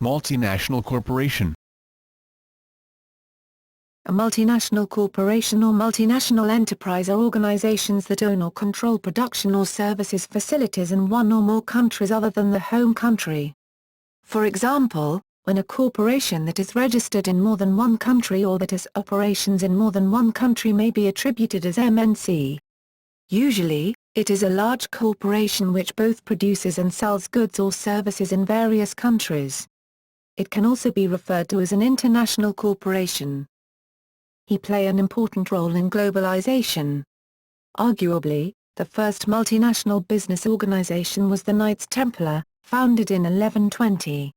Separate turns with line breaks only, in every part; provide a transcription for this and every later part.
Multinational corporation.
A multinational corporation or multinational enterprise are organizations that own or control production or services facilities in one or more countries other than the home country. For example, when a corporation that is registered in more than one country or that has operations in more than one country may be attributed as MNC. Usually, it is a large corporation which both produces and sells goods or services in various countries. It can also be referred to as an international corporation. He play an important role in globalization. Arguably, the first multinational business organization was the Knights Templar, founded in 1120.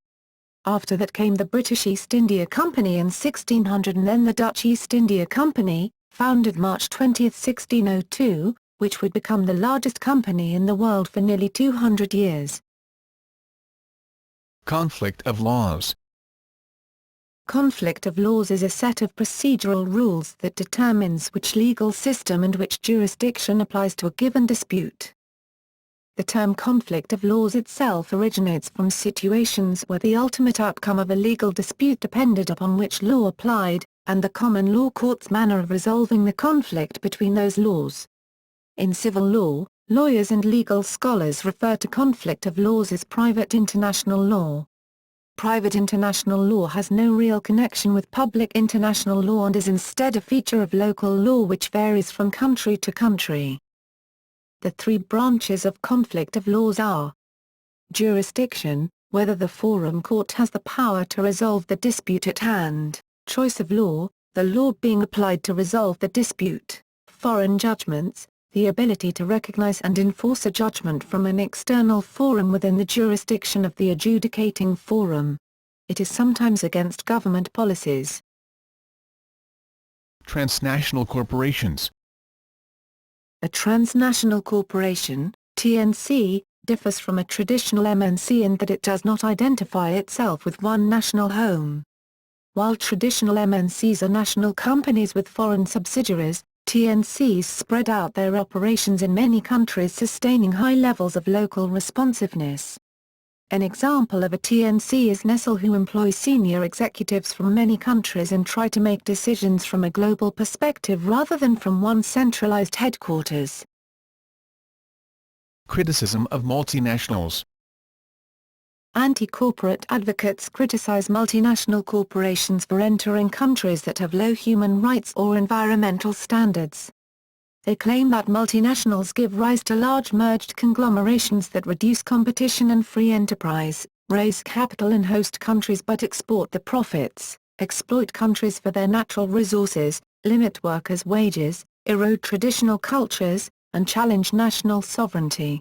After that came the British East India Company in 1600 and then the Dutch East India Company, founded March 20, 1602, which would become the largest company in the world for nearly 200 years.
Conflict of laws.
Conflict of laws is a set of procedural rules that determines which legal system and which jurisdiction applies to a given dispute. The term conflict of laws itself originates from situations where the ultimate outcome of a legal dispute depended upon which law applied, and the common law court's manner of resolving the conflict between those laws. In civil law, lawyers and legal scholars refer to conflict of laws as private international law. Private international law has no real connection with public international law and is instead a feature of local law which varies from country to country. The three branches of conflict of laws are: jurisdiction, whether the forum court has the power to resolve the dispute at hand; choice of law, the law being applied to resolve the dispute; foreign judgments, the ability to recognize and enforce a judgment from an external forum within the jurisdiction of the adjudicating forum. It is sometimes against government policies.
Transnational corporations.
A transnational corporation, TNC, differs from a traditional MNC in that it does not identify itself with one national home. While traditional MNCs are national companies with foreign subsidiaries, TNCs spread out their operations in many countries, sustaining high levels of local responsiveness. An example of a TNC is Nestle, who employs senior executives from many countries and try to make decisions from a global perspective rather than from one centralized headquarters.
Criticism of multinationals.
Anti-corporate advocates criticize multinational corporations for entering countries that have low human rights or environmental standards. They claim that multinationals give rise to large merged conglomerations that reduce competition and free enterprise, raise capital in host countries but export the profits, exploit countries for their natural resources, limit workers' wages, erode traditional cultures, and challenge national sovereignty.